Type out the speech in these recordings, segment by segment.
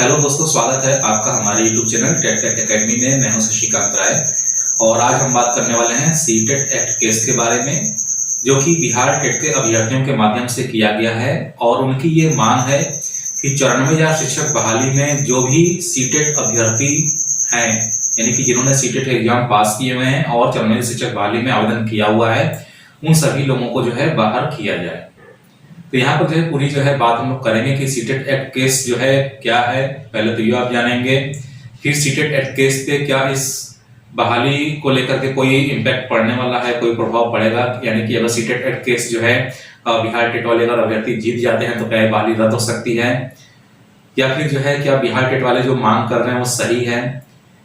Hello दोस्तों, स्वागत है आपका हमारे YouTube channel TET Tech Academy में। मैं हूं शशिकांत राय और आज हम बात करने वाले हैं सीटेट एक्ट केस के बारे में, जो कि बिहार टेट के अभ्यर्थियों के माध्यम से किया गया है। और उनकी ये मांग है कि 94,000 शिक्षक बहाली में जो भी सीटेट अभ्यर्थी हैं, यानी कि जिन्होंने सीटेट एग्जाम पास किए हुए हैं और 94,000 शिक्षक बहाली में आवेदन किया हुआ है, उन सभी लोगों को जो है बाहर किया जाए। तो यहाँ पर जो है पूरी जो है बात हम लोग करेंगे कि सीटेट एक्ट केस जो है क्या है। पहले तो ये आप जानेंगे, फिर सीटेट एक्ट केस पे क्या इस बहाली को लेकर के कोई इम्पैक्ट पड़ने वाला है, कोई प्रभाव पड़ेगा, यानी कि अगर सीटेट एक्ट केस जो है बिहार टेट वाले अगर अभ्यर्थी जीत जाते हैं तो क्या बहाली रद्द हो सकती है, या फिर जो है क्या बिहार टेट वाले जो मांग कर रहे हैं वो सही है।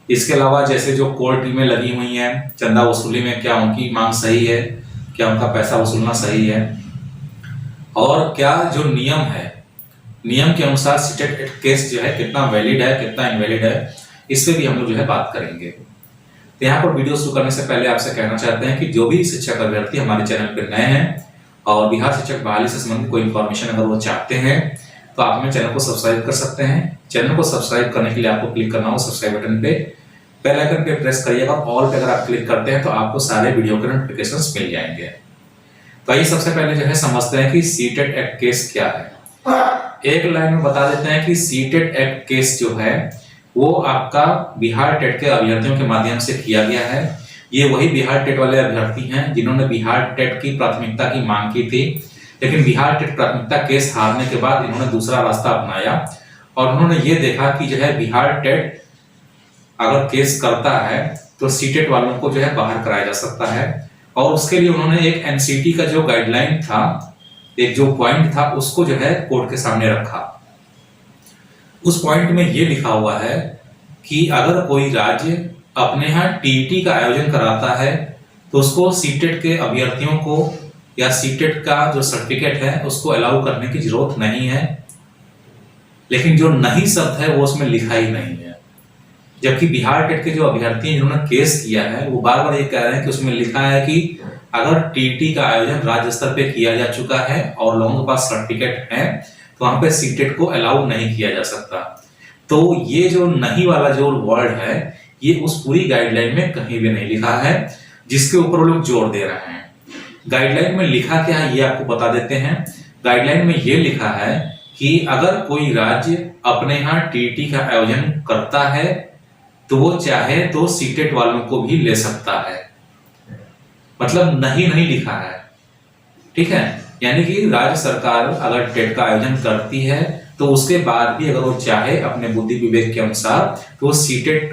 इसके अलावा जैसे जो कोर्ट टीमें लगी हुई हैं चंदा वसूली में, क्या उनकी मांग सही है, क्या उनका पैसा वसूलना सही है, और क्या जो नियम है, नियम के अनुसार सीटेट एक्ट केस जो है कितना वैलिड है, कितना इनवैलिड है, इस पे भी हम लोग जो है बात करेंगे। तो यहाँ पर वीडियो शुरू करने से पहले आपसे कहना चाहते हैं कि जो भी शिक्षक अभ्यर्थी हमारे चैनल पर नए हैं और बिहार शिक्षक बहाली से संबंधित कोई इन्फॉर्मेशन अगर वो चाहते हैं तो आप हमें चैनल को सब्सक्राइब कर सकते हैं। चैनल को सब्सक्राइब करने के लिए आपको क्लिक करना हो सब्सक्राइब बटन पे, बेल आइकन पे प्रेस करिएगा। ऑल पे अगर आप क्लिक करते हैं तो आपको सारे वीडियो के नोटिफिकेशंस मिल जाएंगे। तो आइए सबसे पहले जो है समझते हैं कि सीटेट एक्ट केस क्या है। एक लाइन में बता देते हैं कि सीटेट एक्ट केस जो है वो आपका बिहार टेट के अभ्यर्थियों के माध्यम से किया गया है। ये वही बिहार टेट वाले अभ्यर्थी हैं जिन्होंने बिहार टेट की प्राथमिकता की मांग की थी, लेकिन बिहार टेट प्राथमिकता केस हारने के बाद इन्होंने दूसरा रास्ता अपनाया और उन्होंने ये देखा कि जो है बिहार टेट अगर केस करता है तो सीटेट वालों को जो है बाहर कराया जा सकता है। और उसके लिए उन्होंने एक एनसीटी का जो गाइडलाइन था, एक जो पॉइंट था, उसको जो है कोर्ट के सामने रखा। उस पॉइंट में ये लिखा हुआ है कि अगर कोई राज्य अपने यहाँ टीईटी का आयोजन कराता है तो उसको सीटेट के अभ्यर्थियों को या सीटेट का जो सर्टिफिकेट है उसको अलाउ करने की जरूरत नहीं है। लेकिन जो नहीं शब्द है वो उसमें लिखा ही नहीं है, जबकि बिहार टेट के जो अभ्यर्थी जिन्होंने केस किया है वो बार बार ये कह रहे हैं कि उसमें लिखा है कि अगर टीटी का आयोजन राज्य स्तर पे किया जा चुका है और लोगों के पास सर्टिफिकेट है तो वहां पे सीटेट को अलाउ नहीं किया जा सकता। तो ये जो नहीं वाला जो वर्ड है ये उस पूरी गाइडलाइन में कहीं भी नहीं लिखा है, जिसके ऊपर लोग जोर दे रहे हैं। गाइडलाइन में लिखा क्या है ये आपको बता देते हैं। गाइडलाइन में ये लिखा है कि अगर कोई राज्य अपने यहाँ टीटी का आयोजन करता है तो वो चाहे तो सीटेट वालों को भी ले सकता है। मतलब नहीं लिखा है, ठीक है। यानी कि राज्य सरकार अगर टेट का आयोजन करती है तो उसके बाद भी अगर वो चाहे अपने बुद्धि विवेक के अनुसार तो सीटेट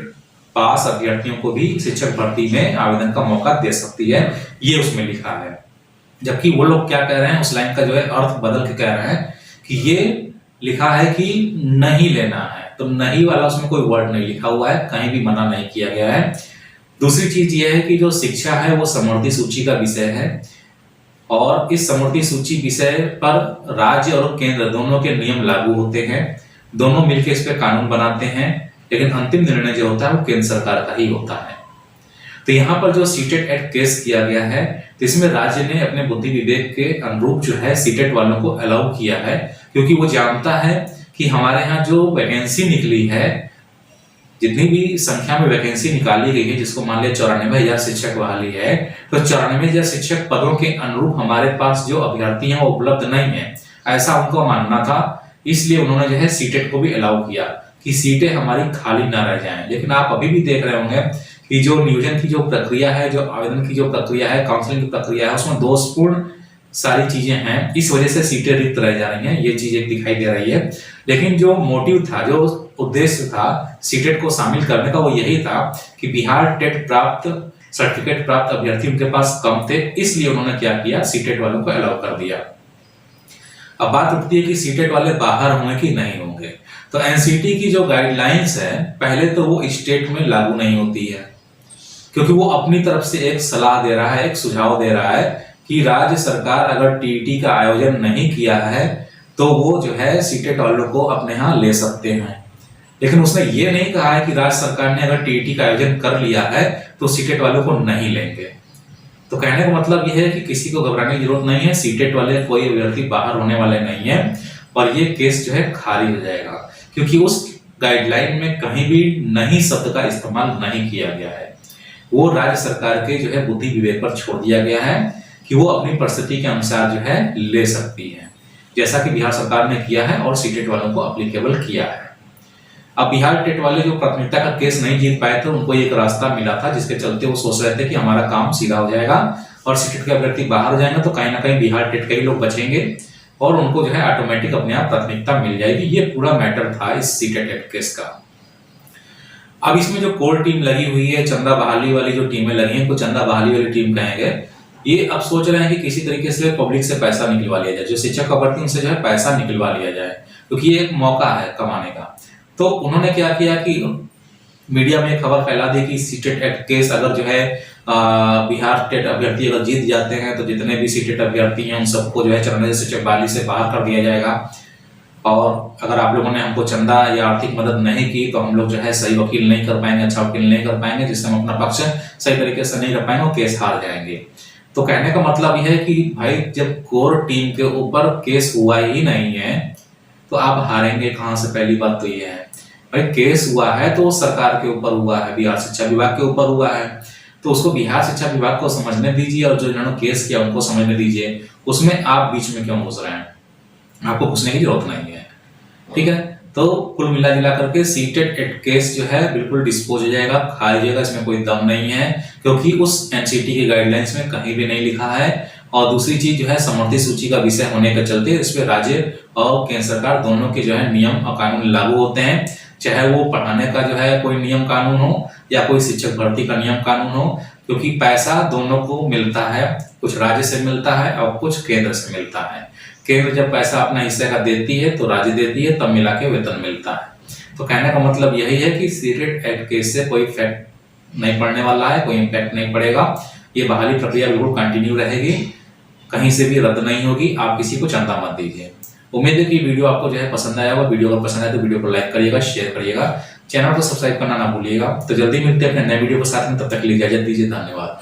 पास अभ्यर्थियों को भी शिक्षक भर्ती में आवेदन का मौका दे सकती है, ये उसमें लिखा है। जबकि वो लोग क्या कह रहे हैं, उस लाइन का जो है अर्थ बदल के कह रहे हैं कि ये लिखा है कि नहीं लेना है, तो नहीं वाला उसमें कोई वर्ड नहीं लिखा हुआ है, कहीं भी मना नहीं किया गया है। दूसरी चीज ये है कि जो शिक्षा है वो समवर्ती सूची का विषय है और इस समवर्ती सूची विषय पर राज्य और केंद्र दोनों के नियम लागू होते हैं, दोनों मिलकर इस पे कानून बनाते हैं, लेकिन अंतिम निर्णय जो होता है वो केंद्र सरकार का ही होता है। तो यहाँ पर जो सीटेट एक्ट केस किया गया है तो इसमें राज्य ने अपने बुद्धि विवेक के अनुरूप जो है सीटेट वालों को अलाउ किया है, क्योंकि वो जानता है कि हमारे यहाँ जो वैकेंसी निकली है, जितनी भी संख्या में वैकेंसी निकाली गई है, जिसको मान लिया 94,000 शिक्षक बहाली है, तो 94,000 शिक्षक पदों के अनुरूप हमारे पास जो अभ्यर्थी हैं वो उपलब्ध नहीं है, ऐसा उनको मानना था। इसलिए उन्होंने जो है सीटेट को भी अलाउ किया कि सीटें हमारी खाली ना रह जाएं। लेकिन आप अभी भी देख रहे होंगे कि जो नियोजन की जो प्रक्रिया है, जो आवेदन की जो प्रक्रिया है, काउंसलिंग की प्रक्रिया है, उसमें दोषपूर्ण सारी चीजें हैं, इस वजह से सीटें रिक्त रह जा रही हैं, ये चीज एक दिखाई दे रही है। लेकिन जो मोटिव था, जो उद्देश्य था सीटेट को शामिल करने का, वो यही था कि बिहार टेट प्राप्त सर्टिफिकेट प्राप्त अभ्यर्थी उनके पास कम थे, इसलिए उन्होंने क्या किया, सीटेट वालों को अलाउ कर दिया। अब बात उठती है कि सीटेट वाले बाहर होंगे कि नहीं होंगे। तो एनसीटी की जो गाइडलाइंस है, पहले तो वो स्टेट में लागू नहीं होती है, क्योंकि वो अपनी तरफ से एक सलाह दे रहा है, एक सुझाव दे रहा है कि राज्य सरकार अगर टीटी का आयोजन नहीं किया है तो वो जो है सीटेट वालों को अपने यहाँ ले सकते हैं। लेकिन उसने ये नहीं कहा है कि राज्य सरकार ने अगर टीटी का आयोजन कर लिया है तो सीटेट वालों को नहीं लेंगे। तो कहने का मतलब यह है कि किसी को घबराने की जरूरत नहीं है, सीटेट वाले कोई अभ्यर्थी बाहर होने वाले नहीं है और ये केस जो है खारिज हो जाएगा, क्योंकि उस गाइडलाइन में कहीं भी नहीं शब्द का इस्तेमाल नहीं किया गया है। वो राज्य सरकार के जो है बुद्धि विवेक पर छोड़ दिया गया है कि वो अपनी परिस्थिति के अनुसार जो है ले सकती है, जैसा कि बिहार सरकार ने किया है और सीटेट वालों को अप्लीकेबल किया है। अब बिहार टेट वाले जो प्राथमिकता का केस नहीं जीत पाए थे, उनको एक रास्ता मिला था जिसके चलते वो सोच रहे थे कि हमारा काम सीधा हो जाएगा और सीटेट के अभ्यर्थी बाहर हो जाएंगे तो कहीं ना कहीं बिहार टेट के ही लोग बचेंगे और उनको जो है ऑटोमेटिक अपने आप प्राथमिकता मिल जाएगी। ये पूरा मैटर था इस सीटेट केस का। अब इसमें जो कोर टीम लगी हुई है, चंदा बहाली वाली जो टीमें लगी हैं, को चंदा बहाली वाली टीम कहेंगे, ये अब सोच रहे हैं कि किसी तरीके से पब्लिक से पैसा निकलवा लिया जाए, जो शिक्षक अभ्यर्थी उनसे जो है पैसा निकलवा लिया जाए, क्योंकि ये एक मौका है कमाने का। तो उन्होंने क्या किया कि मीडिया में खबर फैला दी कि सीटेट एक्ट केस अगर जो है बिहार टेट अभ्यर्थी अगर जीत जाते हैं तो जितने भी सीटेट अभ्यर्थी हैं उन सबको जो है चरणों शिक्षक बहाली से बाहर कर दिया जाएगा, और अगर आप लोगों ने हमको चंदा या आर्थिक मदद नहीं की तो हम लोग जो है सही वकील नहीं कर पाएंगे, अच्छा वकील नहीं कर पाएंगे, जिससे हम अपना पक्ष सही तरीके से नहीं कर पाएंगे और केस हार जाएंगे। तो कहने का मतलब यह है कि भाई जब कोर टीम के ऊपर केस हुआ ही नहीं है तो आप हारेंगे कहां से, पहली बात तो यह है। भाई केस हुआ है तो सरकार के ऊपर हुआ है, बिहार शिक्षा विभाग के ऊपर हुआ है, तो उसको बिहार शिक्षा विभाग को समझने दीजिए और जो इन्होंने केस किया उनको समझने दीजिए। उसमें आप बीच में क्यों घुस रहे हैं, आपको घुसने की जरूरत नहीं है, ठीक है। तो कुल मिला जुला करके सीटेट एक्ट केस जो है बिल्कुल डिस्पोज हो जाएगा, खा जाएगा, इसमें कोई दम नहीं है, क्योंकि उस एनसीटी की गाइडलाइंस में कहीं भी नहीं लिखा है। और दूसरी चीज जो है समर्थित सूची का विषय होने के चलते इस पे राज्य और केंद्र सरकार दोनों के जो है नियम और कानून लागू होते हैं, चाहे वो पढ़ाने का जो है कोई नियम कानून हो या कोई शिक्षक भर्ती का नियम कानून हो, क्योंकि पैसा दोनों को मिलता है, कुछ राज्य से मिलता है और कुछ केंद्र से मिलता है। केंद्र जब पैसा अपना हिस्से का देती है तो राज्य देती है, तब मिला के वेतन मिलता है। तो कहने का मतलब यही है कि सीटेट एक्ट केस से कोई इफेक्ट नहीं पड़ने वाला है, कोई इम्पैक्ट नहीं पड़ेगा, ये बहाली प्रक्रिया बिल्कुल कंटिन्यू रहेगी, कहीं से भी रद्द नहीं होगी। आप किसी को चंदा मत दीजिए। उम्मीद है कि वीडियो आपको जो है पसंद आया होगा। वीडियो अगर पसंद आए तो वीडियो को लाइक करिएगा, शेयर करिएगा, चैनल को सब्सक्राइब करना ना भूलिएगा। तो जल्दी मिलते हैं अपने नए वीडियो के साथ में, तब तक के लिए इजाजत दीजिए, धन्यवाद।